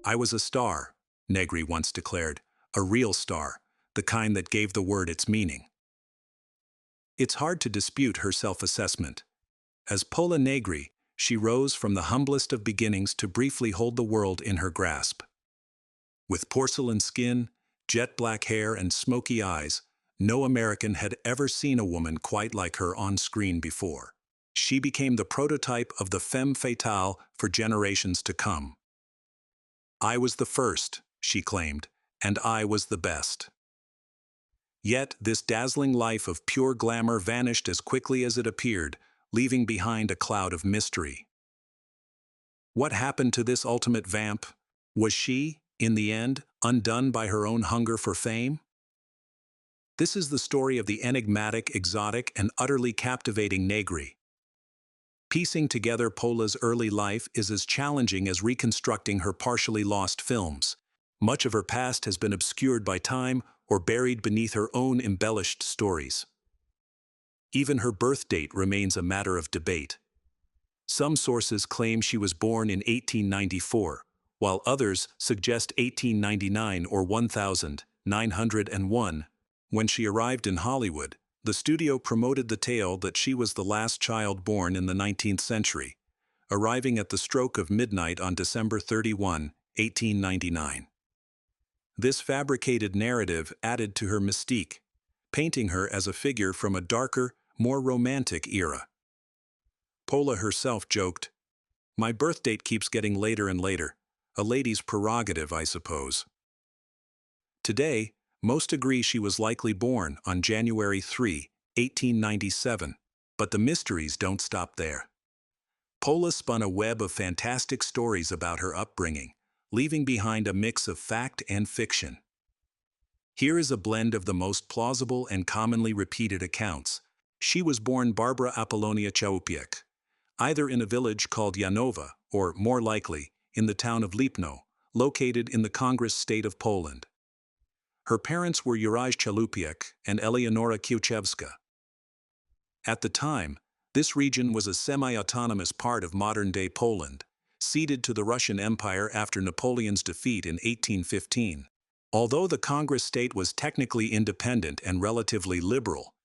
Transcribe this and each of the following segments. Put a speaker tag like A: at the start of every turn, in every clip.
A: "I was a star," Negri once declared, "a real star, the kind that gave the word its meaning." It's hard to dispute her self-assessment. As Pola Negri, she rose from the humblest of beginnings to briefly hold the world in her grasp. With porcelain skin, jet-black hair, and smoky eyes, no American had ever seen a woman quite like her on screen before. She became the prototype of the femme fatale for generations to come. "I was the first," she claimed, "and I was the best." Yet this dazzling life of pure glamour vanished as quickly as it appeared, leaving behind a cloud of mystery. What happened to this ultimate vamp? Was she, in the end, undone by her own hunger for fame? This is the story of the enigmatic, exotic, and utterly captivating Negri. Piecing together Pola's early life is as challenging as reconstructing her partially lost films. Much of her past has been obscured by time or buried beneath her own embellished stories. Even her birth date remains a matter of debate. Some sources claim she was born in 1894, while others suggest 1899 or 1901. When she arrived in Hollywood, the studio promoted the tale that she was the last child born in the 19th century, arriving at the stroke of midnight on December 31, 1899. This fabricated narrative added to her mystique, painting her as a figure from a darker, more romantic era. Pola herself joked, "My birth date keeps getting later and later. A lady's prerogative, I suppose." Today, most agree she was likely born on January 3, 1897, but the mysteries don't stop there. Pola spun a web of fantastic stories about her upbringing, leaving behind a mix of fact and fiction. Here is a blend of the most plausible and commonly repeated accounts. She was born Barbara Apollonia Chałupiak, either in a village called Janowa, or, more likely, in the town of Lipno, located in the Congress state of Poland. Her parents were Juraj Chałupiak and Eleonora Kiełczewska. At the time, this region was a semi-autonomous part of modern-day Poland, ceded to the Russian Empire after Napoleon's defeat in 1815. Although the Congress state was technically independent and relatively liberal,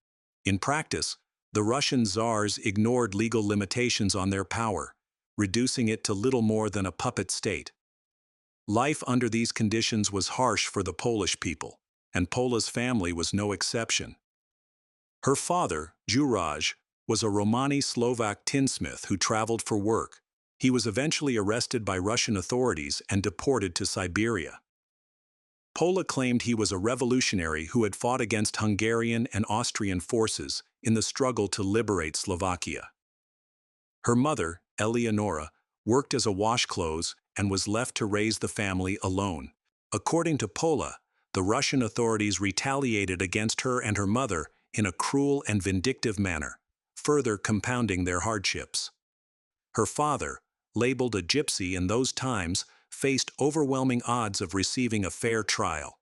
A: in practice, the Russian czars ignored legal limitations on their power, reducing it to little more than a puppet state. Life under these conditions was harsh for the Polish people, and Pola's family was no exception. Her father, Juraj, was a Romani Slovak tinsmith who traveled for work. He was eventually arrested by Russian authorities and deported to Siberia. Pola claimed he was a revolutionary who had fought against Hungarian and Austrian forces in the struggle to liberate Slovakia. Her mother, Eleonora, worked as a washclothes and was left to raise the family alone. According to Pola, the Russian authorities retaliated against her and her mother in a cruel and vindictive manner, further compounding their hardships. Her father, labeled a gypsy in those times, faced overwhelming odds of receiving a fair trial.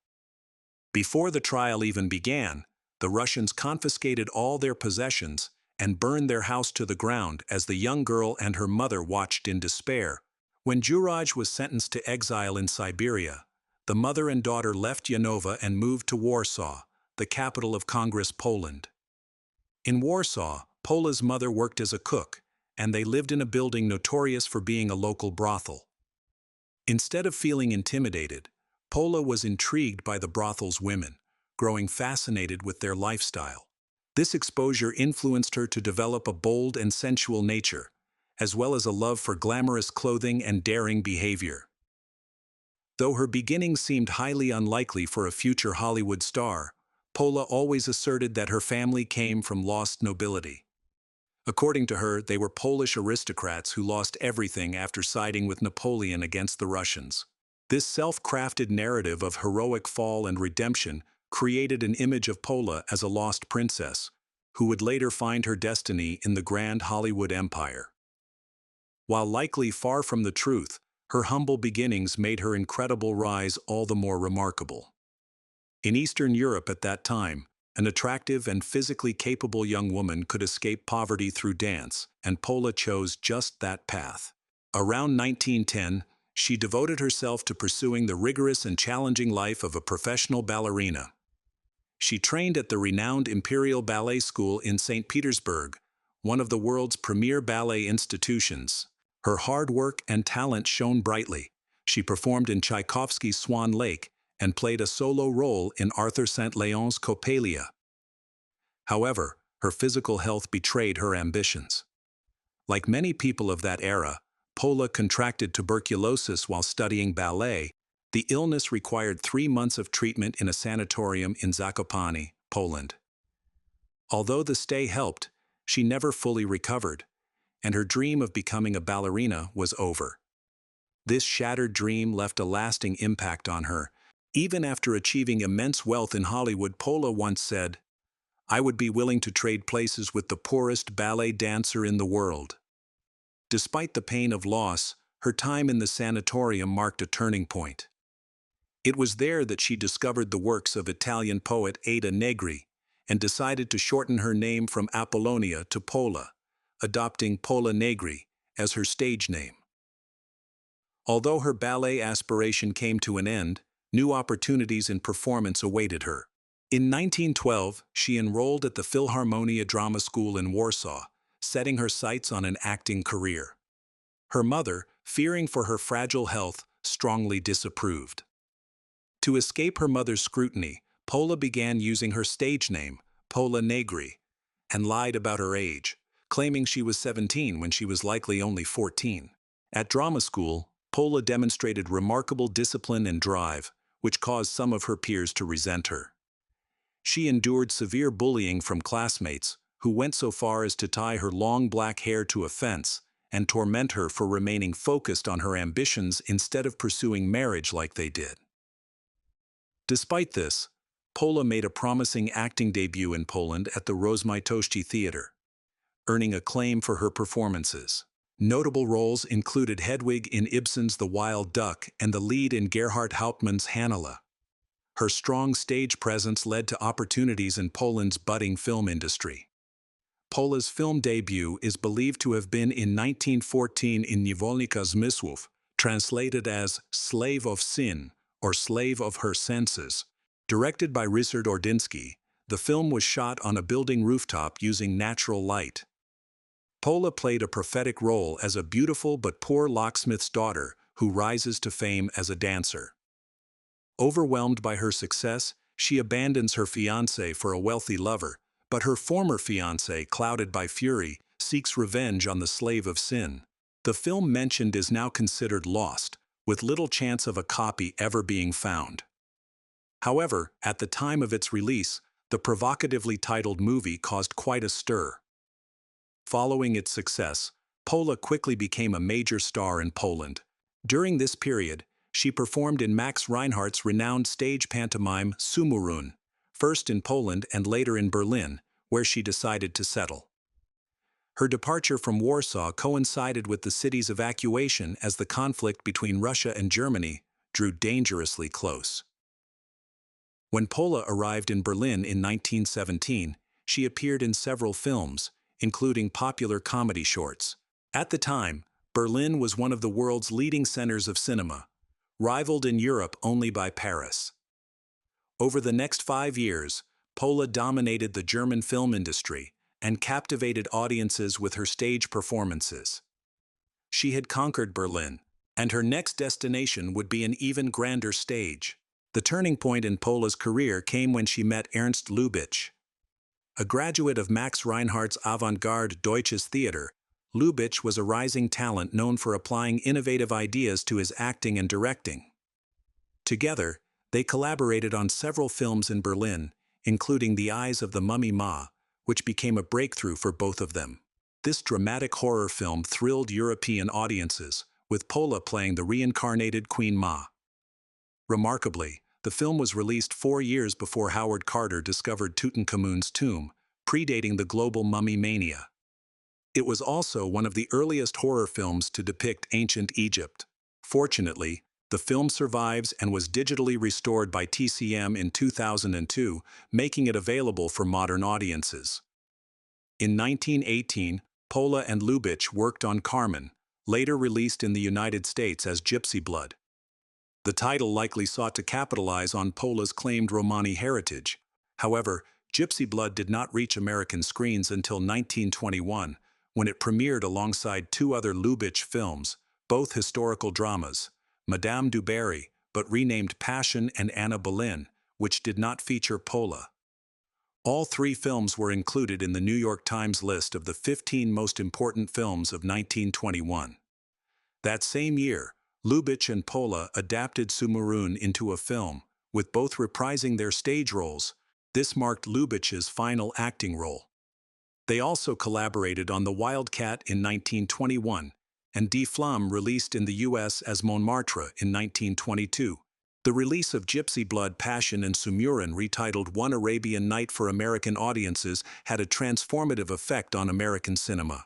A: Before the trial even began, the Russians confiscated all their possessions and burned their house to the ground as the young girl and her mother watched in despair. When Juraj was sentenced to exile in Siberia, the mother and daughter left Janowa and moved to Warsaw, the capital of Congress Poland. In Warsaw, Pola's mother worked as a cook, and they lived in a building notorious for being a local brothel. Instead of feeling intimidated, Pola was intrigued by the brothel's women, growing fascinated with their lifestyle. This exposure influenced her to develop a bold and sensual nature, as well as a love for glamorous clothing and daring behavior. Though her beginnings seemed highly unlikely for a future Hollywood star, Pola always asserted that her family came from lost nobility. According to her, they were Polish aristocrats who lost everything after siding with Napoleon against the Russians. This self-crafted narrative of heroic fall and redemption created an image of Pola as a lost princess, who would later find her destiny in the grand Hollywood empire. While likely far from the truth, her humble beginnings made her incredible rise all the more remarkable. In Eastern Europe at that time, an attractive and physically capable young woman could escape poverty through dance, and Pola chose just that path. Around 1910, she devoted herself to pursuing the rigorous and challenging life of a professional ballerina. She trained at the renowned Imperial Ballet School in St. Petersburg, one of the world's premier ballet institutions. Her hard work and talent shone brightly. She performed in Tchaikovsky's Swan Lake and played a solo role in Arthur St. Leon's Coppelia. However, her physical health betrayed her ambitions. Like many people of that era, Pola contracted tuberculosis while studying ballet. The illness required 3 months of treatment in a sanatorium in Zakopane, Poland. Although the stay helped, she never fully recovered, and her dream of becoming a ballerina was over. This shattered dream left a lasting impact on her. Even after achieving immense wealth in Hollywood, Pola once said, "I would be willing to trade places with the poorest ballet dancer in the world." Despite the pain of loss, her time in the sanatorium marked a turning point. It was there that she discovered the works of Italian poet Pola Negri and decided to shorten her name from Apollonia to Pola, adopting Pola Negri as her stage name. Although her ballet aspiration came to an end, new opportunities in performance awaited her. In 1912, she enrolled at the Philharmonia Drama School in Warsaw, setting her sights on an acting career. Her mother, fearing for her fragile health, strongly disapproved. To escape her mother's scrutiny, Pola began using her stage name, Pola Negri, and lied about her age, claiming she was 17 when she was likely only 14. At drama school, Pola demonstrated remarkable discipline and drive, which caused some of her peers to resent her. She endured severe bullying from classmates, who went so far as to tie her long black hair to a fence and torment her for remaining focused on her ambitions instead of pursuing marriage like they did. Despite this, Pola made a promising acting debut in Poland at the Rozmaitości Theater, earning acclaim for her performances. Notable roles included Hedwig in Ibsen's The Wild Duck and the lead in Gerhard Hauptmann's Hannele. Her strong stage presence led to opportunities in Poland's budding film industry. Pola's film debut is believed to have been in 1914 in Niewolnika Zmysłów, translated as Slave of Sin or Slave of Her Senses. Directed by Ryszard Ordyński, the film was shot on a building rooftop using natural light. Pola played a prophetic role as a beautiful but poor locksmith's daughter who rises to fame as a dancer. Overwhelmed by her success, she abandons her fiancé for a wealthy lover, but her former fiancé, clouded by fury, seeks revenge on the slave of sin. The film mentioned is now considered lost, with little chance of a copy ever being found. However, at the time of its release, the provocatively titled movie caused quite a stir. Following its success, Pola quickly became a major star in Poland. During this period, she performed in Max Reinhardt's renowned stage pantomime Sumurun, first in Poland and later in Berlin, where she decided to settle. Her departure from Warsaw coincided with the city's evacuation as the conflict between Russia and Germany drew dangerously close. When Pola arrived in Berlin in 1917, she appeared in several films, including popular comedy shorts. At the time, Berlin was one of the world's leading centers of cinema, rivaled in Europe only by Paris. Over the next 5 years, Pola dominated the German film industry and captivated audiences with her stage performances. She had conquered Berlin, and her next destination would be an even grander stage. The turning point in Pola's career came when she met Ernst Lubitsch. A graduate of Max Reinhardt's avant-garde Deutsches Theater, Lubitsch was a rising talent known for applying innovative ideas to his acting and directing. Together, they collaborated on several films in Berlin, including The Eyes of the Mummy Ma, which became a breakthrough for both of them. This dramatic horror film thrilled European audiences, with Pola playing the reincarnated Queen Ma. Remarkably, the film was released 4 years before Howard Carter discovered Tutankhamun's tomb, predating the global mummy mania. It was also one of the earliest horror films to depict ancient Egypt. Fortunately, the film survives and was digitally restored by TCM in 2002, making it available for modern audiences. In 1918, Pola and Lubitsch worked on Carmen, later released in the United States as Gypsy Blood. The title likely sought to capitalize on Pola's claimed Romani heritage. However, Gypsy Blood did not reach American screens until 1921, when it premiered alongside two other Lubitsch films, both historical dramas, Madame du Barry, but renamed Passion, and Anna Boleyn, which did not feature Pola. All three films were included in the New York Times list of the 15 most important films of 1921. That same year, Lubitsch and Pola adapted Sumurun into a film, with both reprising their stage roles. This marked Lubitsch's final acting role. They also collaborated on The Wildcat in 1921, and Die Flamme released in the U.S. as Montmartre in 1922. The release of Gypsy Blood, Passion, and Sumurun, retitled One Arabian Night for American audiences, had a transformative effect on American cinema.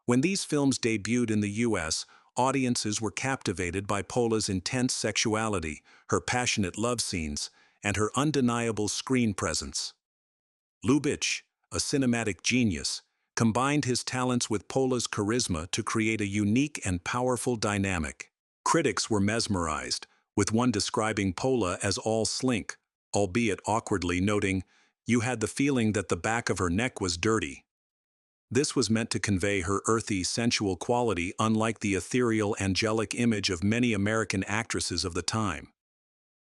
A: When these films debuted in the U.S., audiences were captivated by Pola's intense sexuality, her passionate love scenes, and her undeniable screen presence. Lubitsch, a cinematic genius, combined his talents with Pola's charisma to create a unique and powerful dynamic. Critics were mesmerized, with one describing Pola as all slink, albeit awkwardly noting, "You had the feeling that the back of her neck was dirty." This was meant to convey her earthy, sensual quality, unlike the ethereal, angelic image of many American actresses of the time.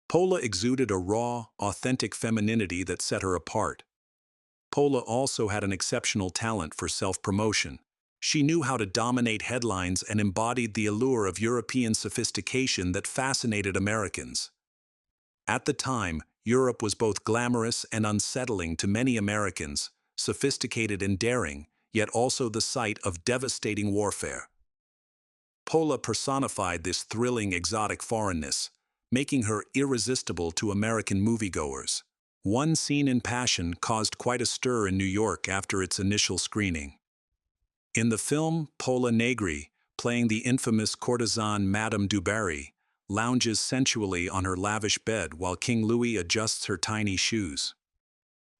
A: Pola exuded a raw, authentic femininity that set her apart. Pola also had an exceptional talent for self-promotion. She knew how to dominate headlines and embodied the allure of European sophistication that fascinated Americans. At the time, Europe was both glamorous and unsettling to many Americans, sophisticated and daring, yet also the site of devastating warfare. Pola personified this thrilling, exotic foreignness, making her irresistible to American moviegoers. One scene in Passion caused quite a stir in New York after its initial screening. In the film, Pola Negri, playing the infamous courtesan Madame du Barry, lounges sensually on her lavish bed while King Louis adjusts her tiny shoes.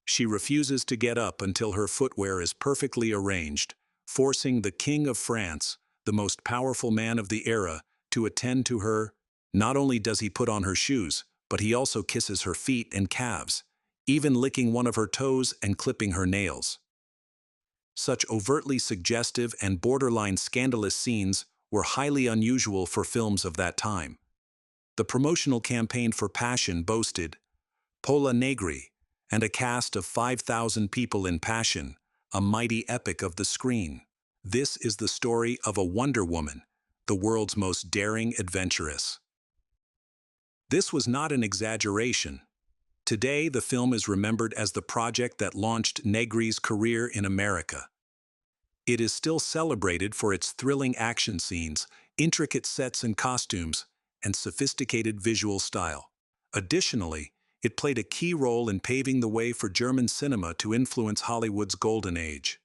A: She refuses to get up until her footwear is perfectly arranged, forcing the King of France, the most powerful man of the era, to attend to her. Not only does he put on her shoes, but he also kisses her feet and calves, even licking one of her toes and clipping her nails. Such overtly suggestive and borderline scandalous scenes were highly unusual for films of that time. The promotional campaign for Passion boasted Pola Negri and a cast of 5,000 people in Passion, a mighty epic of the screen. This is the story of a Wonder Woman, the world's most daring adventuress. This was not an exaggeration. Today, the film is remembered as the project that launched Negri's career in America. It is still celebrated for its thrilling action scenes, intricate sets and costumes, and sophisticated visual style. Additionally, it played a key role in paving the way for German cinema to influence Hollywood's golden age.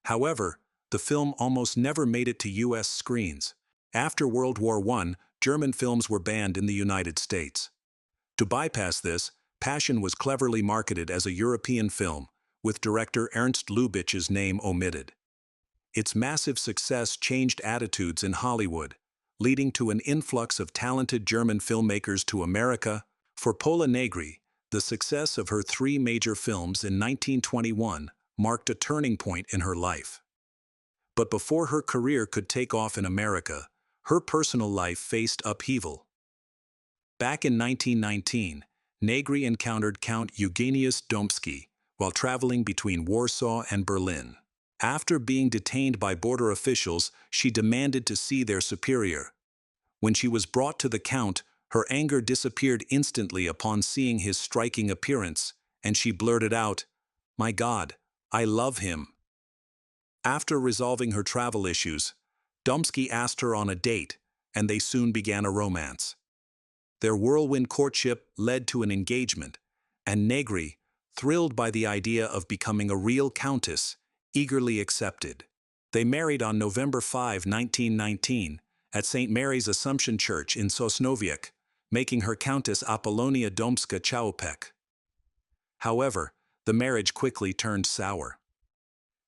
A: However, the film almost never made it to U.S. screens. After World War I, German films were banned in the United States. To bypass this, Passion was cleverly marketed as a European film, with director Ernst Lubitsch's name omitted. Its massive success changed attitudes in Hollywood, leading to an influx of talented German filmmakers to America. For Pola Negri, the success of her three major films in 1921 marked a turning point in her life. But before her career could take off in America, her personal life faced upheaval. Back in 1919, Negri encountered Count Eugeniusz Dąbski while traveling between Warsaw and Berlin. After being detained by border officials, she demanded to see their superior. When she was brought to the Count, her anger disappeared instantly upon seeing his striking appearance, and she blurted out, "My God, I love him." After resolving her travel issues, Dąbski asked her on a date, and they soon began a romance. Their whirlwind courtship led to an engagement, and Negri, thrilled by the idea of becoming a real countess, eagerly accepted. They married on November 5, 1919, at St. Mary's Assumption Church in Sosnowiec, making her Countess Apollonia Dąbska-Czałpek. However, the marriage quickly turned sour.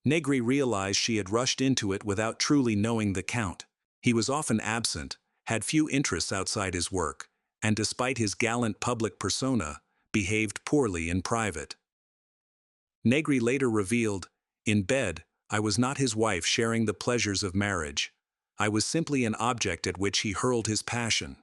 A: Negri realized she had rushed into it without truly knowing the Count. He was often absent, had few interests outside his work, and despite his gallant public persona, behaved poorly in private. Negri later revealed, "In bed, I was not his wife sharing the pleasures of marriage. I was simply an object at which he hurled his passion."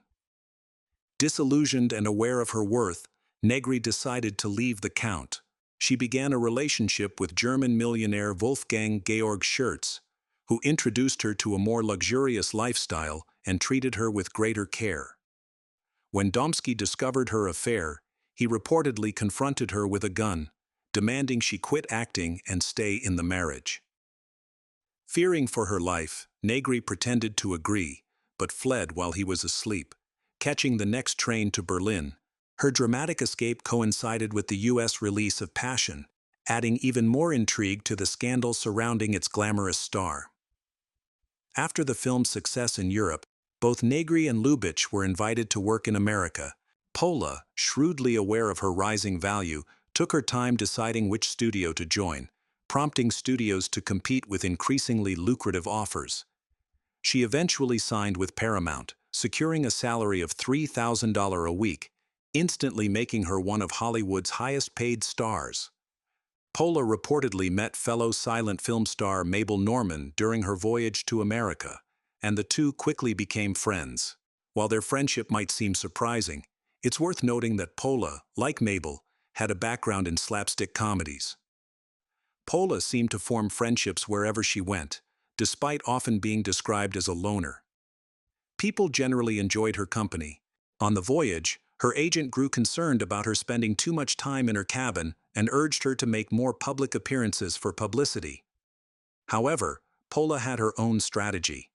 A: Disillusioned and aware of her worth, Negri decided to leave the Count. She began a relationship with German millionaire Wolfgang Georg Scherz, who introduced her to a more luxurious lifestyle and treated her with greater care. When Domsky discovered her affair, he reportedly confronted her with a gun, demanding she quit acting and stay in the marriage. Fearing for her life, Negri pretended to agree, but fled while he was asleep, catching the next train to Berlin. Her dramatic escape coincided with the U.S. release of Passion, adding even more intrigue to the scandal surrounding its glamorous star. After the film's success in Europe, both Negri and Lubitsch were invited to work in America. Pola, shrewdly aware of her rising value, took her time deciding which studio to join, prompting studios to compete with increasingly lucrative offers. She eventually signed with Paramount, securing a salary of $3,000 a week, instantly making her one of Hollywood's highest-paid stars. Pola reportedly met fellow silent film star Mabel Normand during her voyage to America, and the two quickly became friends. While their friendship might seem surprising, it's worth noting that Pola, like Mabel, had a background in slapstick comedies. Pola seemed to form friendships wherever she went, despite often being described as a loner. People generally enjoyed her company. On the voyage, her agent grew concerned about her spending too much time in her cabin and urged her to make more public appearances for publicity. However, Pola had her own strategy.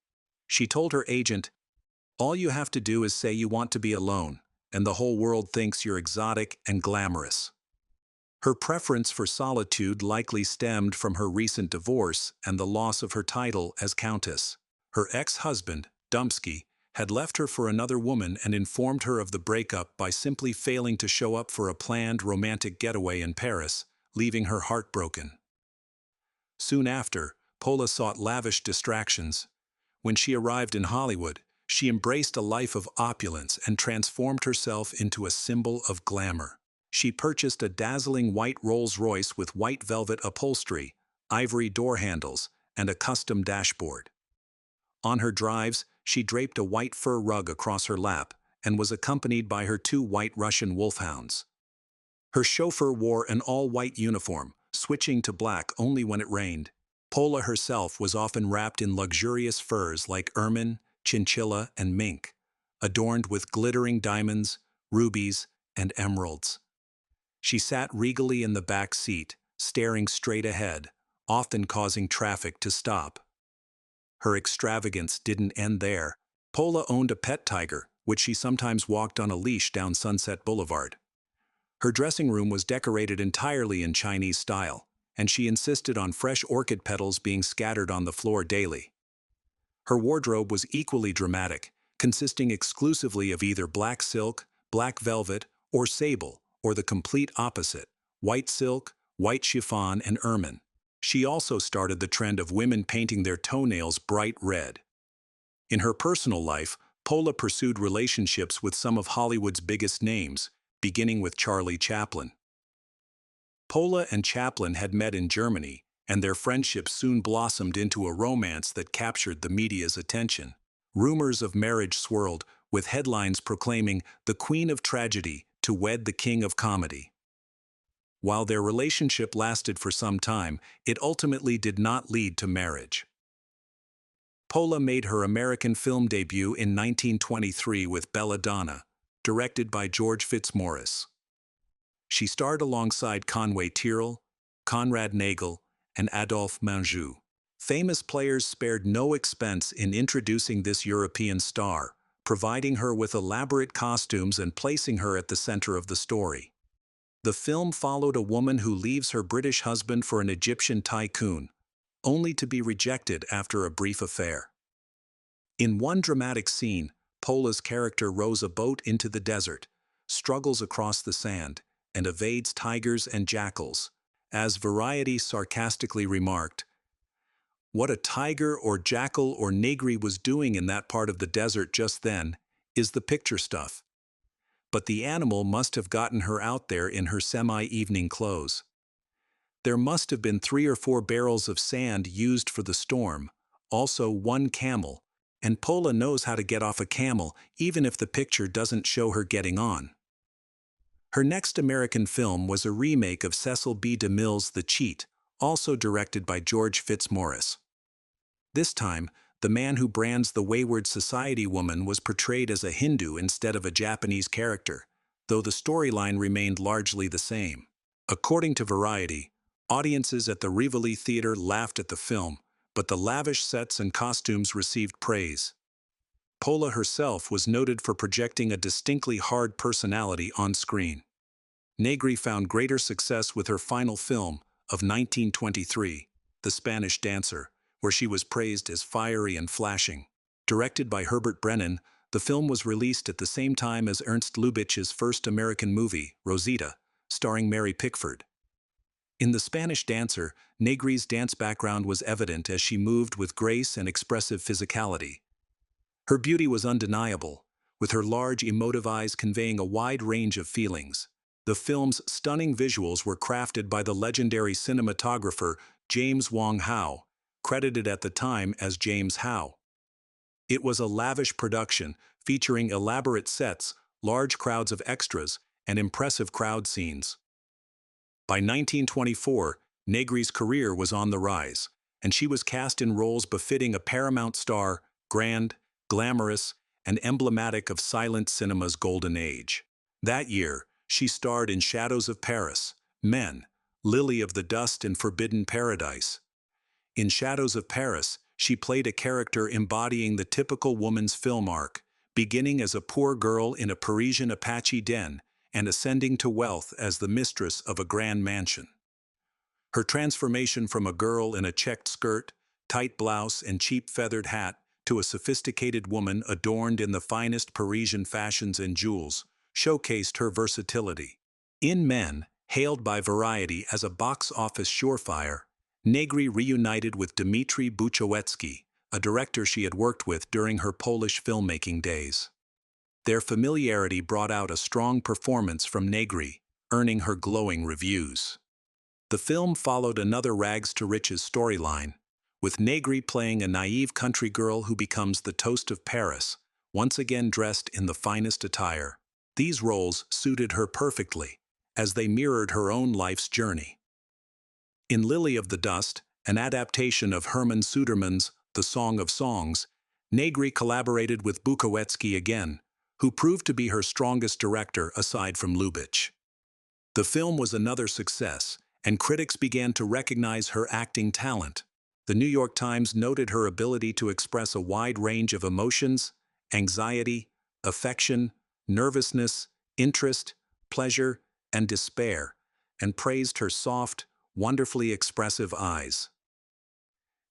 A: She told her agent, "All you have to do is say you want to be alone, and the whole world thinks you're exotic and glamorous." Her preference for solitude likely stemmed from her recent divorce and the loss of her title as countess. Her ex-husband, Domsky, had left her for another woman and informed her of the breakup by simply failing to show up for a planned romantic getaway in Paris, leaving her heartbroken. Soon after, Pola sought lavish distractions. When she arrived in Hollywood, she embraced a life of opulence and transformed herself into a symbol of glamour. She purchased a dazzling white Rolls-Royce with white velvet upholstery, ivory door handles, and a custom dashboard. On her drives, she draped a white fur rug across her lap and was accompanied by her two white Russian wolfhounds. Her chauffeur wore an all-white uniform, switching to black only when it rained. Pola herself was often wrapped in luxurious furs like ermine, chinchilla, and mink, adorned with glittering diamonds, rubies, and emeralds. She sat regally in the back seat, staring straight ahead, often causing traffic to stop. Her extravagance didn't end there. Pola owned a pet tiger, which she sometimes walked on a leash down Sunset Boulevard. Her dressing room was decorated entirely in Chinese style, and she insisted on fresh orchid petals being scattered on the floor daily. Her wardrobe was equally dramatic, consisting exclusively of either black silk, black velvet, or sable, or the complete opposite, white silk, white chiffon, and ermine. She also started the trend of women painting their toenails bright red. In her personal life, Pola pursued relationships with some of Hollywood's biggest names, beginning with Charlie Chaplin. Pola and Chaplin had met in Germany, and their friendship soon blossomed into a romance that captured the media's attention. Rumors of marriage swirled, with headlines proclaiming the Queen of Tragedy to wed the King of Comedy. While their relationship lasted for some time, it ultimately did not lead to marriage. Pola made her American film debut in 1923 with Belladonna, directed by George Fitzmaurice. She starred alongside Conway Tyrrell, Conrad Nagel, and Adolphe Menjou. Famous players spared no expense in introducing this European star, providing her with elaborate costumes and placing her at the center of the story. The film followed a woman who leaves her British husband for an Egyptian tycoon, only to be rejected after a brief affair. In one dramatic scene, Pola's character rows a boat into the desert, struggles across the sand, and evades tigers and jackals. As Variety sarcastically remarked, What a tiger or jackal or Negri was doing in that part of the desert just then is the picture stuff. But the animal must have gotten her out there in her semi-evening clothes. There must have been 3 or 4 barrels of sand used for the storm, also 1 camel, and Pola knows how to get off a camel even if the picture doesn't show her getting on. Her next American film was a remake of Cecil B. DeMille's The Cheat, also directed by George Fitzmaurice. This time, the man who brands the wayward society woman was portrayed as a Hindu instead of a Japanese character, though the storyline remained largely the same. According to Variety, audiences at the Rivoli Theatre laughed at the film, but the lavish sets and costumes received praise. Pola herself was noted for projecting a distinctly hard personality on screen. Negri found greater success with her final film, of 1923, The Spanish Dancer, where she was praised as fiery and flashing. Directed by Herbert Brennan, the film was released at the same time as Ernst Lubitsch's first American movie, Rosita, starring Mary Pickford. In The Spanish Dancer, Negri's dance background was evident as she moved with grace and expressive physicality. Her beauty was undeniable, with her large emotive eyes conveying a wide range of feelings. The film's stunning visuals were crafted by the legendary cinematographer James Wong Howe, credited at the time as James Howe. It was a lavish production, featuring elaborate sets, large crowds of extras, and impressive crowd scenes. By 1924, Negri's career was on the rise, and she was cast in roles befitting a Paramount star, grand, glamorous, and emblematic of silent cinema's golden age. That year, she starred in Shadows of Paris, Men, Lily of the Dust and Forbidden Paradise. In Shadows of Paris, she played a character embodying the typical woman's film arc, beginning as a poor girl in a Parisian Apache den and ascending to wealth as the mistress of a grand mansion. Her transformation from a girl in a checked skirt, tight blouse, and cheap feathered hat to a sophisticated woman adorned in the finest Parisian fashions and jewels showcased her versatility. In Men, hailed by Variety as a box office surefire, Negri reunited with Dmitry Buchowetsky, a director she had worked with during her Polish filmmaking days. Their familiarity brought out a strong performance from Negri, earning her glowing reviews. The film followed another rags-to-riches storyline, with Negri playing a naive country girl who becomes the toast of Paris, once again dressed in the finest attire. These roles suited her perfectly, as they mirrored her own life's journey. In Lily of the Dust, an adaptation of Herman Suderman's The Song of Songs, Negri collaborated with Buchowetsky again, who proved to be her strongest director aside from Lubitsch. The film was another success, and critics began to recognize her acting talent. The New York Times noted her ability to express a wide range of emotions, anxiety, affection, nervousness, interest, pleasure, and despair, and praised her soft, wonderfully expressive eyes.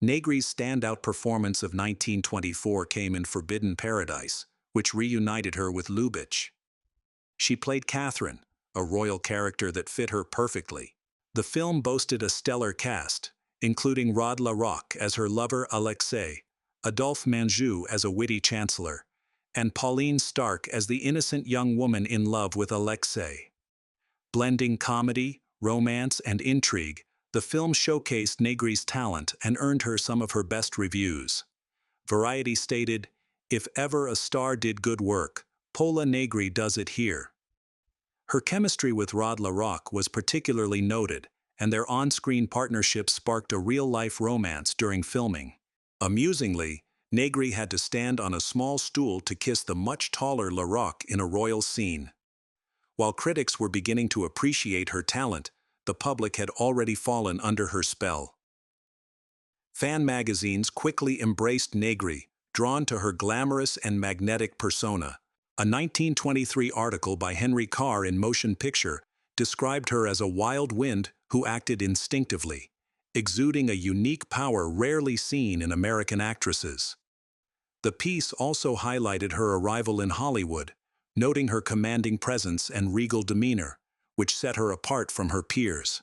A: Negri's standout performance of 1924 came in Forbidden Paradise, which reunited her with Lubitsch. She played Catherine, a royal character that fit her perfectly. The film boasted a stellar cast, including Rod LaRocque as her lover Alexei, Adolphe Menjou as a witty chancellor, and Pauline Stark as the innocent young woman in love with Alexei. Blending comedy, romance, and intrigue, the film showcased Negri's talent and earned her some of her best reviews. Variety stated, "If ever a star did good work, Pola Negri does it here." Her chemistry with Rod LaRocque was particularly noted, and their on-screen partnership sparked a real-life romance during filming. Amusingly, Negri had to stand on a small stool to kiss the much taller LaRocque in a royal scene. While critics were beginning to appreciate her talent, the public had already fallen under her spell. Fan magazines quickly embraced Negri, drawn to her glamorous and magnetic persona. A 1923 article by Henry Carr in Motion Picture described her as a wild wind who acted instinctively, exuding a unique power rarely seen in American actresses. The piece also highlighted her arrival in Hollywood, noting her commanding presence and regal demeanor, which set her apart from her peers.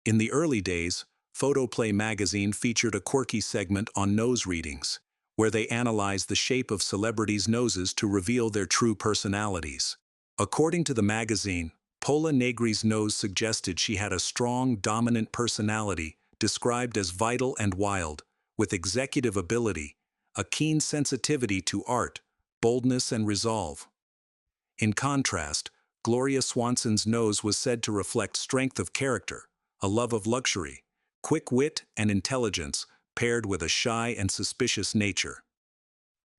A: In the early days, Photoplay magazine featured a quirky segment on nose readings, where they analyzed the shape of celebrities' noses to reveal their true personalities. According to the magazine, Pola Negri's nose suggested she had a strong, dominant personality, described as vital and wild, with executive ability, a keen sensitivity to art, boldness and resolve. In contrast, Gloria Swanson's nose was said to reflect strength of character, a love of luxury, quick wit and intelligence, paired with a shy and suspicious nature.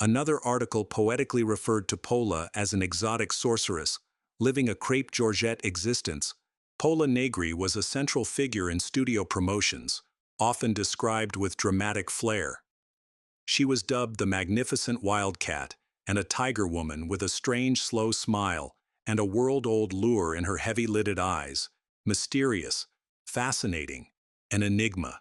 A: Another article poetically referred to Pola as an exotic sorceress, living a crepe Georgette existence. Pola Negri was a central figure in studio promotions, often described with dramatic flair. She was dubbed the Magnificent Wildcat and a tiger woman with a strange, slow smile and a world-old lure in her heavy-lidded eyes, mysterious, fascinating, an enigma.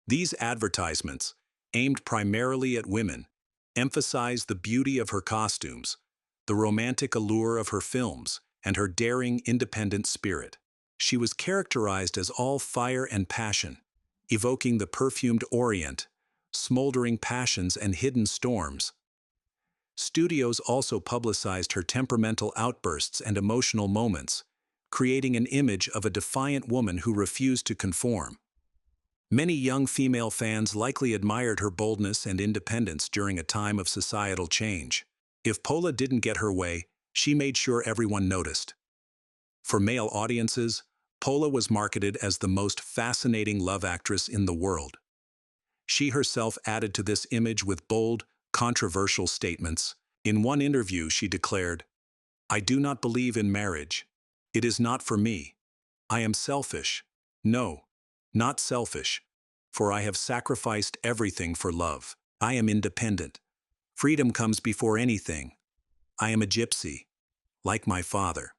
A: These advertisements, aimed primarily at women, emphasized the beauty of her costumes, the romantic allure of her films, and her daring, independent spirit. She was characterized as all fire and passion, evoking the perfumed Orient, smoldering passions and hidden storms. Studios also publicized her temperamental outbursts and emotional moments, creating an image of a defiant woman who refused to conform. Many young female fans likely admired her boldness and independence during a time of societal change. If Pola didn't get her way, she made sure everyone noticed. For male audiences, Pola was marketed as the most fascinating love actress in the world. She herself added to this image with bold, controversial statements. In one interview, she declared, "I do not believe in marriage. It is not for me. I am selfish. No, not selfish, for I have sacrificed everything for love. I am independent. Freedom comes before anything. I am a gypsy, like my father."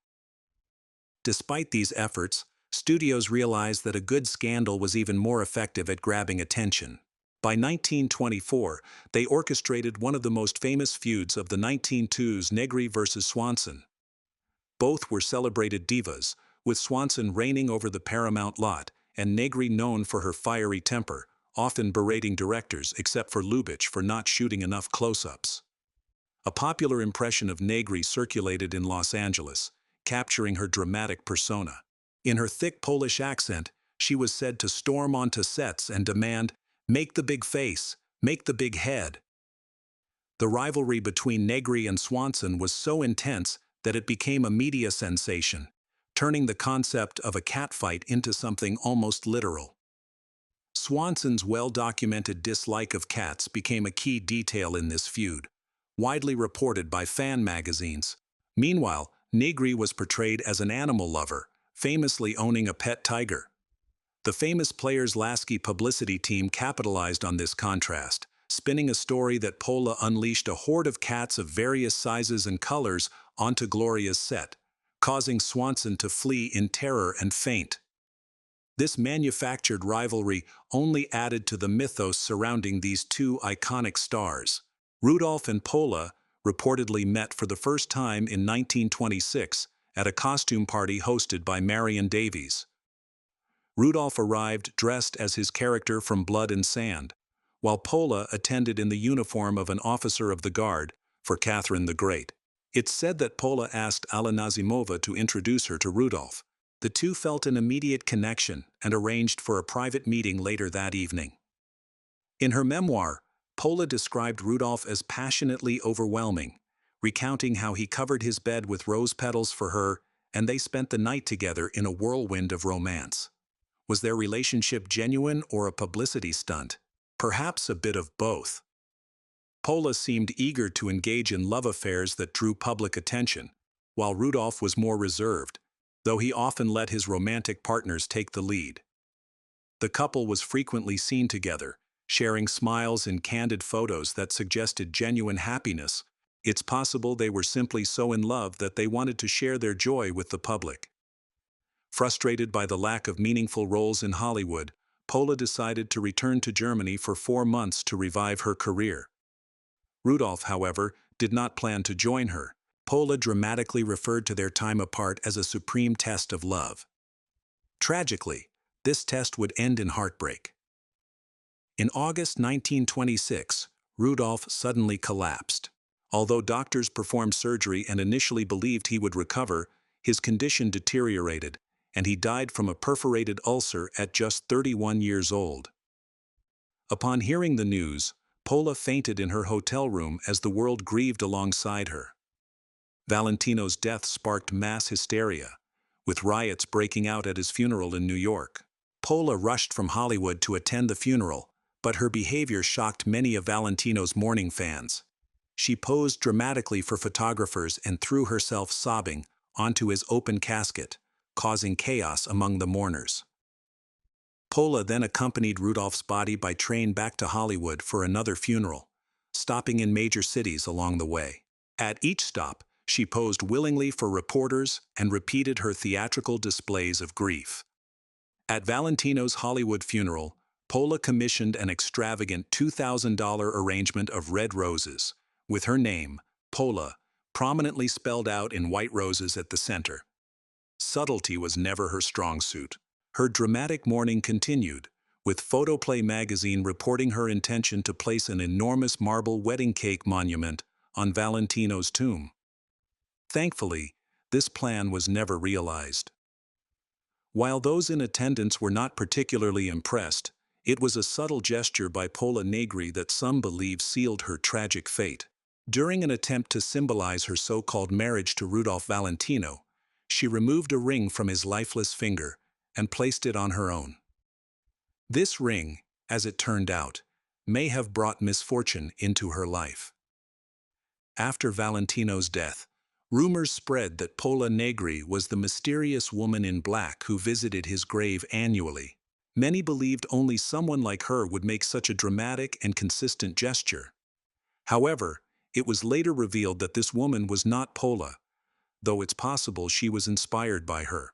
A: Despite these efforts, studios realized that a good scandal was even more effective at grabbing attention. By 1924, they orchestrated one of the most famous feuds of the 1920s, Negri versus Swanson. Both were celebrated divas, with Swanson reigning over the Paramount lot, and Negri known for her fiery temper, often berating directors except for Lubitsch for not shooting enough close-ups. A popular impression of Negri circulated in Los Angeles, capturing her dramatic persona. In her thick Polish accent, she was said to storm onto sets and demand, "Make the big face, make the big head." The rivalry between Negri and Swanson was so intense that it became a media sensation, turning the concept of a catfight into something almost literal. Swanson's well-documented dislike of cats became a key detail in this feud, widely reported by fan magazines. Meanwhile, Negri was portrayed as an animal lover, famously owning a pet tiger. The famous Players Lasky publicity team capitalized on this contrast, spinning a story that Pola unleashed a horde of cats of various sizes and colors onto Gloria's set, causing Swanson to flee in terror and faint. This manufactured rivalry only added to the mythos surrounding these two iconic stars. Rudolph and Pola reportedly met for the first time in 1926 at a costume party hosted by Marion Davies. Rudolph arrived dressed as his character from Blood and Sand, while Pola attended in the uniform of an officer of the guard for Catherine the Great. It's said that Pola asked Alla Nazimova to introduce her to Rudolph. The two felt an immediate connection and arranged for a private meeting later that evening. In her memoir, Pola described Rudolph as passionately overwhelming, recounting how he covered his bed with rose petals for her, and they spent the night together in a whirlwind of romance. Was their relationship genuine or a publicity stunt? Perhaps a bit of both. Pola seemed eager to engage in love affairs that drew public attention, while Rudolph was more reserved, though he often let his romantic partners take the lead. The couple was frequently seen together, sharing smiles in candid photos that suggested genuine happiness. It's possible they were simply so in love that they wanted to share their joy with the public. Frustrated by the lack of meaningful roles in Hollywood, Pola decided to return to Germany for 4 months to revive her career. Rudolph, however, did not plan to join her. Pola dramatically referred to their time apart as a supreme test of love. Tragically, This test would end in heartbreak. In August 1926, Rudolph suddenly collapsed. Although doctors performed surgery and initially believed he would recover, his condition deteriorated, and he died from a perforated ulcer at just 31 years old. Upon hearing the news, Pola fainted in her hotel room as the world grieved alongside her. Valentino's death sparked mass hysteria, with riots breaking out at his funeral in New York. Pola rushed from Hollywood to attend the funeral, but her behavior shocked many of Valentino's mourning fans. She posed dramatically for photographers and threw herself sobbing onto his open casket, causing chaos among the mourners. Pola then accompanied Rudolph's body by train back to Hollywood for another funeral, stopping in major cities along the way. At each stop, she posed willingly for reporters and repeated her theatrical displays of grief. At Valentino's Hollywood funeral, Pola commissioned an extravagant $2,000 arrangement of red roses, with her name, Pola, prominently spelled out in white roses at the center. Subtlety was never her strong suit. Her dramatic mourning continued, with Photoplay magazine reporting her intention to place an enormous marble wedding cake monument on Valentino's tomb. Thankfully, this plan was never realized. While those in attendance were not particularly impressed, it was a subtle gesture by Pola Negri that some believe sealed her tragic fate. During an attempt to symbolize her so-called marriage to Rudolph Valentino, she removed a ring from his lifeless finger and placed it on her own. This ring, as it turned out, may have brought misfortune into her life. After Valentino's death, rumors spread that Pola Negri was the mysterious woman in black who visited his grave annually. Many believed only someone like her would make such a dramatic and consistent gesture. However, it was later revealed that this woman was not Pola, though it's possible she was inspired by her.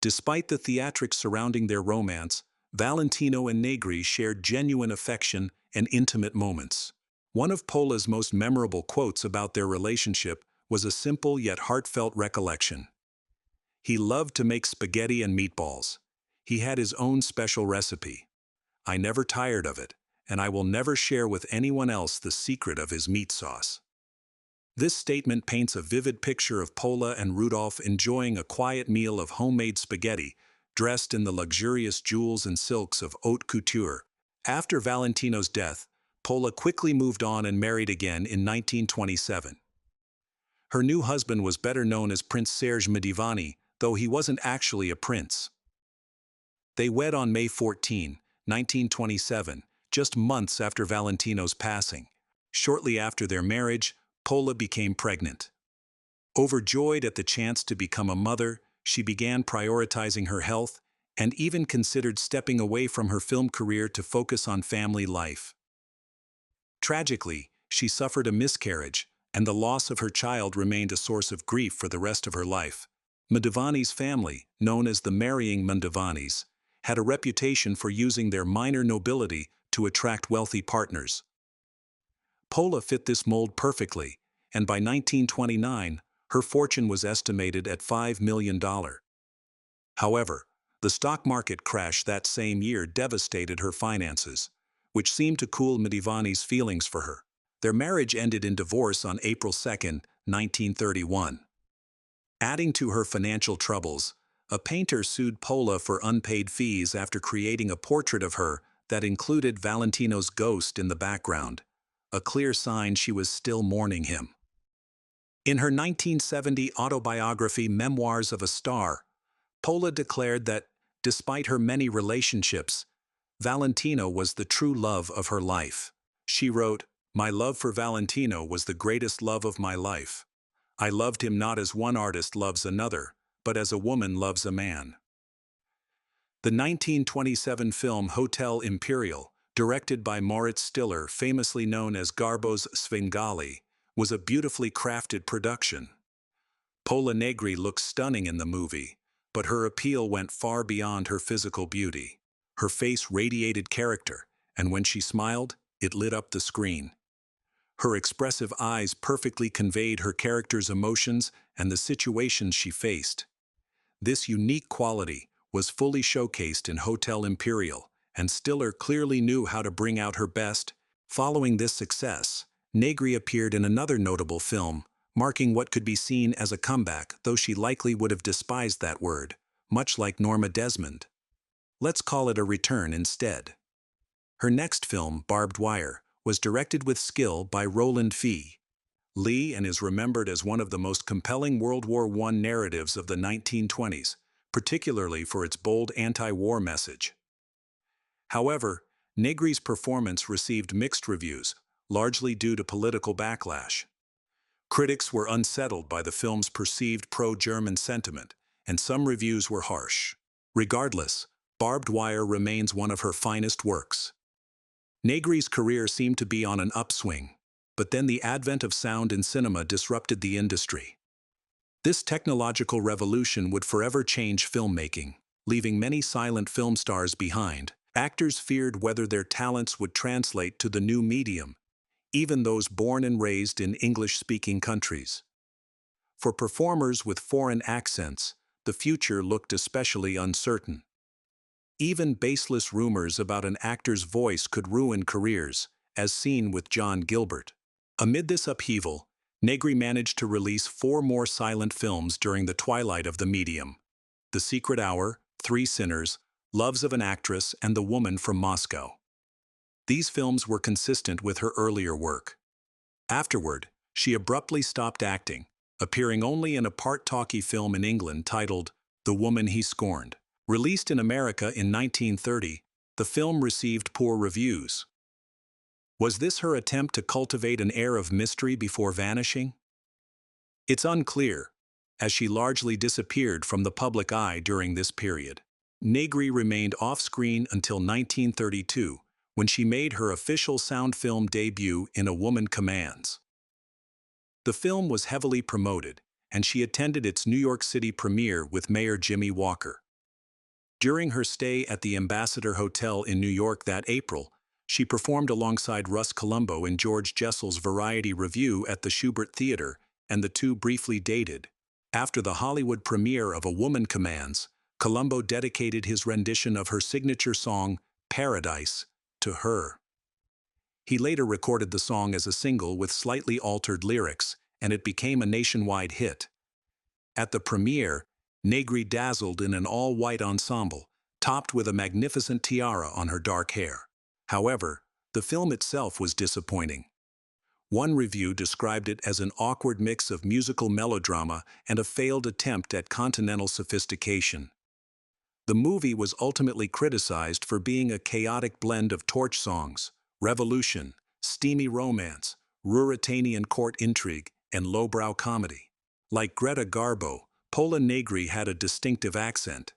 A: Despite the theatrics surrounding their romance, Valentino and Negri shared genuine affection and intimate moments. One of Pola's most memorable quotes about their relationship was a simple yet heartfelt recollection. He loved to make spaghetti and meatballs. He had his own special recipe. I never tired of it, and I will never share with anyone else the secret of his meat sauce. This statement paints a vivid picture of Pola and Rudolph enjoying a quiet meal of homemade spaghetti, dressed in the luxurious jewels and silks of haute couture. After Valentino's death, Pola quickly moved on and married again in 1927. Her new husband was better known as Prince Serge Medivani, though he wasn't actually a prince. They wed on May 14, 1927, just months after Valentino's passing. Shortly after their marriage, Pola became pregnant. Overjoyed at the chance to become a mother, she began prioritizing her health and even considered stepping away from her film career to focus on family life. Tragically, she suffered a miscarriage, and the loss of her child remained a source of grief for the rest of her life. Medivani's family, known as the marrying Mandivanis, had a reputation for using their minor nobility to attract wealthy partners. Pola fit this mold perfectly, and by 1929, her fortune was estimated at $5 million. However, the stock market crash that same year devastated her finances, which seemed to cool Medivani's feelings for her. Their marriage ended in divorce on April 2, 1931. Adding to her financial troubles, a painter sued Pola for unpaid fees after creating a portrait of her that included Valentino's ghost in the background, a clear sign she was still mourning him. In her 1970 autobiography Memoirs of a Star, Pola declared that, despite her many relationships, Valentino was the true love of her life. She wrote, "My love for Valentino was the greatest love of my life. I loved him not as one artist loves another, but as a woman loves a man." The 1927 film Hotel Imperial, directed by Moritz Stiller, famously known as Garbo's Svengali, was a beautifully crafted production. Pola Negri looks stunning in the movie, but her appeal went far beyond her physical beauty. Her face radiated character, and when she smiled, it lit up the screen. Her expressive eyes perfectly conveyed her character's emotions and the situations she faced. This unique quality, was fully showcased in Hotel Imperial, and Stiller clearly knew how to bring out her best. Following this success, Negri appeared in another notable film, marking what could be seen as a comeback, though she likely would have despised that word, much like Norma Desmond. Let's call it a return instead. Her next film, Barbed Wire, was directed with skill by Roland Fee Lee and is remembered as one of the most compelling World War I narratives of the 1920s, particularly for its bold anti-war message. However, Negri's performance received mixed reviews, largely due to political backlash. Critics were unsettled by the film's perceived pro-German sentiment, and some reviews were harsh. Regardless, Barbed Wire remains one of her finest works. Negri's career seemed to be on an upswing, but then the advent of sound in cinema disrupted the industry. This technological revolution would forever change filmmaking, leaving many silent film stars behind. Actors feared whether their talents would translate to the new medium, even those born and raised in English-speaking countries. For performers with foreign accents, the future looked especially uncertain. Even baseless rumors about an actor's voice could ruin careers, as seen with John Gilbert. Amid this upheaval, Negri managed to release 4 more silent films during the twilight of the medium: The Secret Hour, 3 Sinners, Loves of an Actress, and The Woman from Moscow. These films were consistent with her earlier work. Afterward, she abruptly stopped acting, appearing only in a part-talkie film in England titled The Woman He Scorned. Released in America in 1930, the film received poor reviews. Was this her attempt to cultivate an air of mystery before vanishing? It's unclear, as she largely disappeared from the public eye during this period. Negri remained off-screen until 1932, when she made her official sound film debut in A Woman Commands. The film was heavily promoted, and she attended its New York City premiere with Mayor Jimmy Walker. During her stay at the Ambassador Hotel in New York that April, she performed alongside Russ Columbo in George Jessel's Variety Review at the Shubert Theater, and the two briefly dated. After the Hollywood premiere of A Woman Commands, Columbo dedicated his rendition of her signature song, Paradise, to her. He later recorded the song as a single with slightly altered lyrics, and it became a nationwide hit. At the premiere, Negri dazzled in an all-white ensemble, topped with a magnificent tiara on her dark hair. However, the film itself was disappointing. One review described it as an awkward mix of musical melodrama and a failed attempt at continental sophistication. The movie was ultimately criticized for being a chaotic blend of torch songs, revolution, steamy romance, Ruritanian court intrigue, and lowbrow comedy. Like Greta Garbo, Pola Negri had a distinctive accent.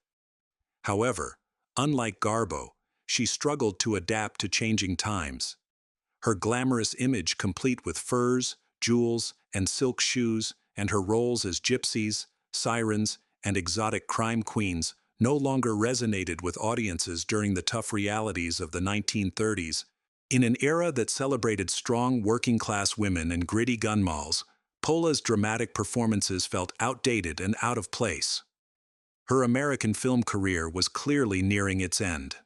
A: However, unlike Garbo, she struggled to adapt to changing times. Her glamorous image, complete with furs, jewels, and silk shoes, and her roles as gypsies, sirens, and exotic crime queens, no longer resonated with audiences during the tough realities of the 1930s. In an era that celebrated strong working-class women and gritty gun malls, Pola's dramatic performances felt outdated and out of place. Her American film career was clearly nearing its end.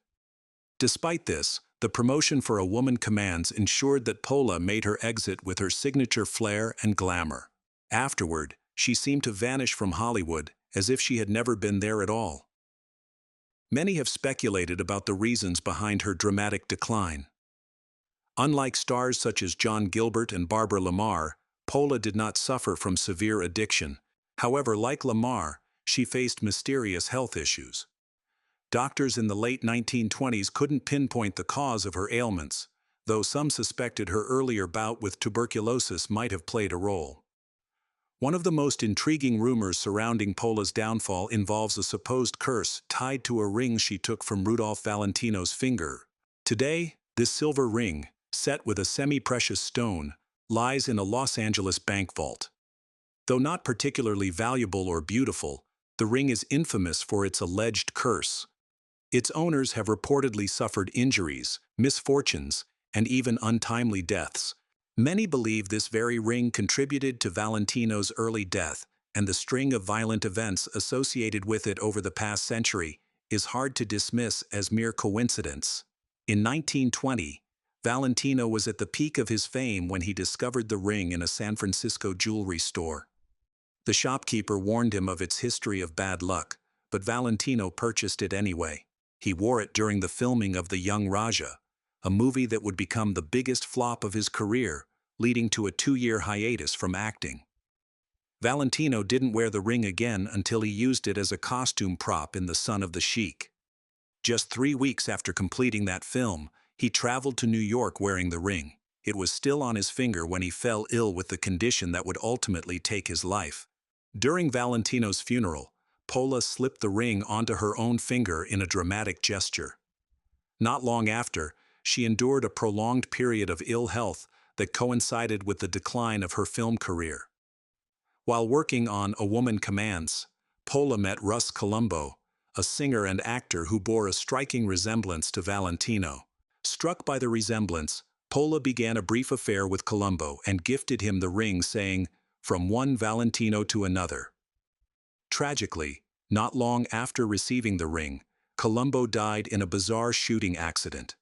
A: Despite this, the promotion for A Woman Commands ensured that Pola made her exit with her signature flair and glamour. Afterward, she seemed to vanish from Hollywood, as if she had never been there at all. Many have speculated about the reasons behind her dramatic decline. Unlike stars such as John Gilbert and Barbara Lamar, Pola did not suffer from severe addiction. However, like Lamar, she faced mysterious health issues. Doctors in the late 1920s couldn't pinpoint the cause of her ailments, though some suspected her earlier bout with tuberculosis might have played a role. One of the most intriguing rumors surrounding Pola's downfall involves a supposed curse tied to a ring she took from Rudolph Valentino's finger. Today, this silver ring, set with a semi-precious stone, lies in a Los Angeles bank vault. Though not particularly valuable or beautiful, the ring is infamous for its alleged curse. Its owners have reportedly suffered injuries, misfortunes, and even untimely deaths. Many believe this very ring contributed to Valentino's early death and the string of violent events associated with it over the past century. is hard to dismiss as mere coincidence. In 1920, Valentino was at the peak of his fame when he discovered the ring in a San Francisco jewelry store. The shopkeeper warned him of its history of bad luck, but Valentino purchased it anyway. He wore it during the filming of The Young Raja, a movie that would become the biggest flop of his career, leading to a 2-year hiatus from acting. Valentino didn't wear the ring again until he used it as a costume prop in The Son of the Sheik. Just 3 weeks after completing that film, he traveled to New York wearing the ring. It was still on his finger when he fell ill with the condition that would ultimately take his life. During Valentino's funeral, Pola slipped the ring onto her own finger in a dramatic gesture. Not long after, she endured a prolonged period of ill health that coincided with the decline of her film career. While working on A Woman Commands, Pola met Russ Columbo, a singer and actor who bore a striking resemblance to Valentino. Struck by the resemblance, Pola began a brief affair with Columbo and gifted him the ring, saying, "From one Valentino to another." Tragically, not long after receiving the ring, Columbo died in a bizarre shooting accident.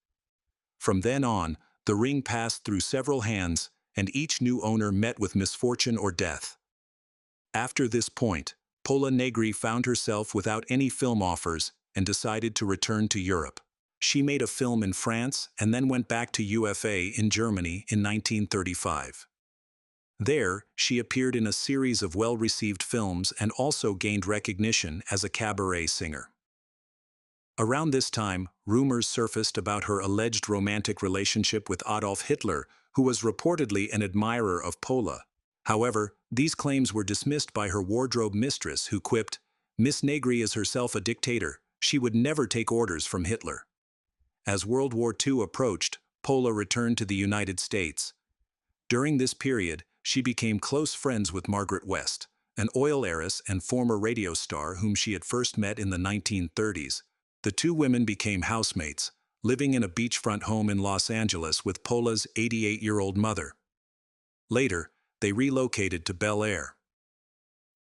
A: From then on, the ring passed through several hands, and each new owner met with misfortune or death. After this point, Pola Negri found herself without any film offers and decided to return to Europe. She made a film in France and then went back to UFA in Germany in 1935. There, she appeared in a series of well-received films and also gained recognition as a cabaret singer. Around this time, rumors surfaced about her alleged romantic relationship with Adolf Hitler, who was reportedly an admirer of Pola. However, these claims were dismissed by her wardrobe mistress, who quipped, "Miss Negri is herself a dictator. She would never take orders from Hitler." As World War II approached, Pola returned to the United States. During this period, she became close friends with Margaret West, an oil heiress and former radio star whom she had first met in the 1930s. The two women became housemates, living in a beachfront home in Los Angeles with Pola's 88-year-old mother. Later, they relocated to Bel Air.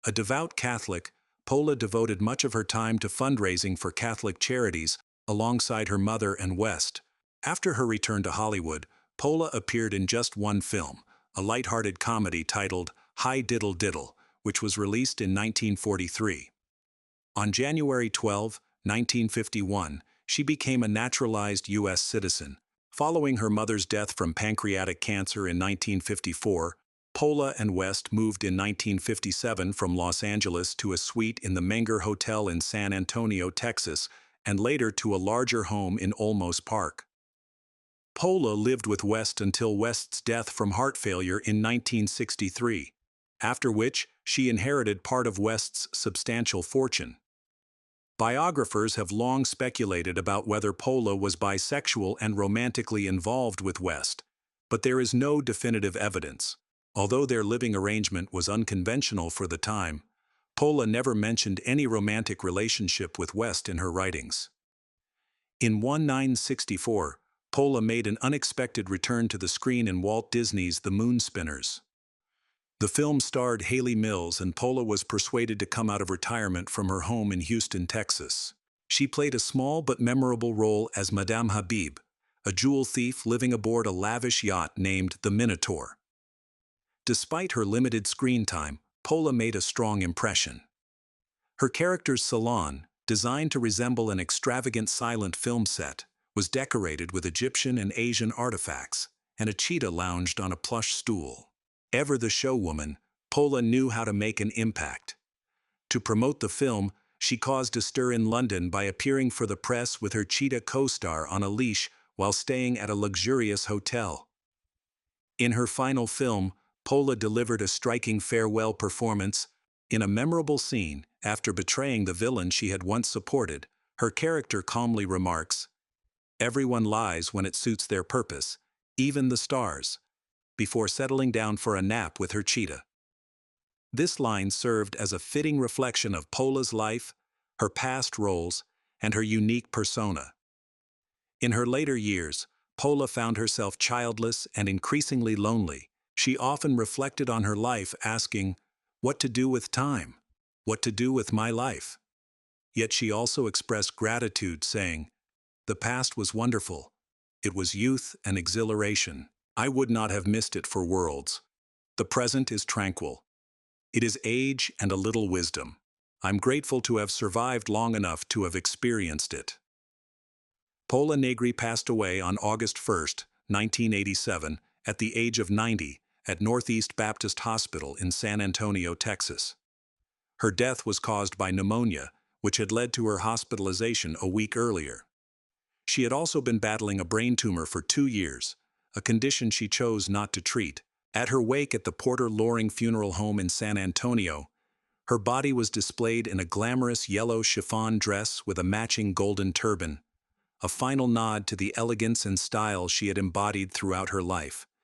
A: A devout Catholic, Pola devoted much of her time to fundraising for Catholic charities alongside her mother and West. After her return to Hollywood, Pola appeared in just one film, a light-hearted comedy titled Hi Diddle Diddle, which was released in 1943. On January 12, 1951, she became a naturalized U.S. citizen. Following her mother's death from pancreatic cancer in 1954, Pola and West moved in 1957 from Los Angeles to a suite in the Menger Hotel in San Antonio, Texas, and later to a larger home in Olmos Park. Pola lived with West until West's death from heart failure in 1963, after which she inherited part of West's substantial fortune. Biographers have long speculated about whether Pola was bisexual and romantically involved with West, but there is no definitive evidence. Although their living arrangement was unconventional for the time, Pola never mentioned any romantic relationship with West in her writings. In 1964, Pola made an unexpected return to the screen in Walt Disney's The Moonspinners. The film starred Hayley Mills, and Pola was persuaded to come out of retirement from her home in Houston, Texas. She played a small but memorable role as Madame Habib, a jewel thief living aboard a lavish yacht named the Minotaur. Despite her limited screen time, Pola made a strong impression. Her character's salon, designed to resemble an extravagant silent film set, was decorated with Egyptian and Asian artifacts, and a cheetah lounged on a plush stool. Ever the showwoman, Pola knew how to make an impact. To promote the film, she caused a stir in London by appearing for the press with her cheetah co-star on a leash while staying at a luxurious hotel. In her final film, Pola delivered a striking farewell performance. In a memorable scene, after betraying the villain she had once supported, her character calmly remarks, "Everyone lies when it suits their purpose, even the stars," before settling down for a nap with her cheetah. This line served as a fitting reflection of Pola's life, her past roles, and her unique persona. In her later years, Pola found herself childless and increasingly lonely. She often reflected on her life, asking, "What to do with time? What to do with my life?" Yet she also expressed gratitude, saying, "The past was wonderful. It was youth and exhilaration. I would not have missed it for worlds. The present is tranquil. It is age and a little wisdom. I'm grateful to have survived long enough to have experienced it." Pola Negri passed away on August 1, 1987, at the age of 90, at Northeast Baptist Hospital in San Antonio, Texas. Her death was caused by pneumonia, which had led to her hospitalization a week earlier. She had also been battling a brain tumor for 2 years, a condition she chose not to treat. At her wake at the Porter Loring Funeral Home in San Antonio, her body was displayed in a glamorous yellow chiffon dress with a matching golden turban, a final nod to the elegance and style she had embodied throughout her life.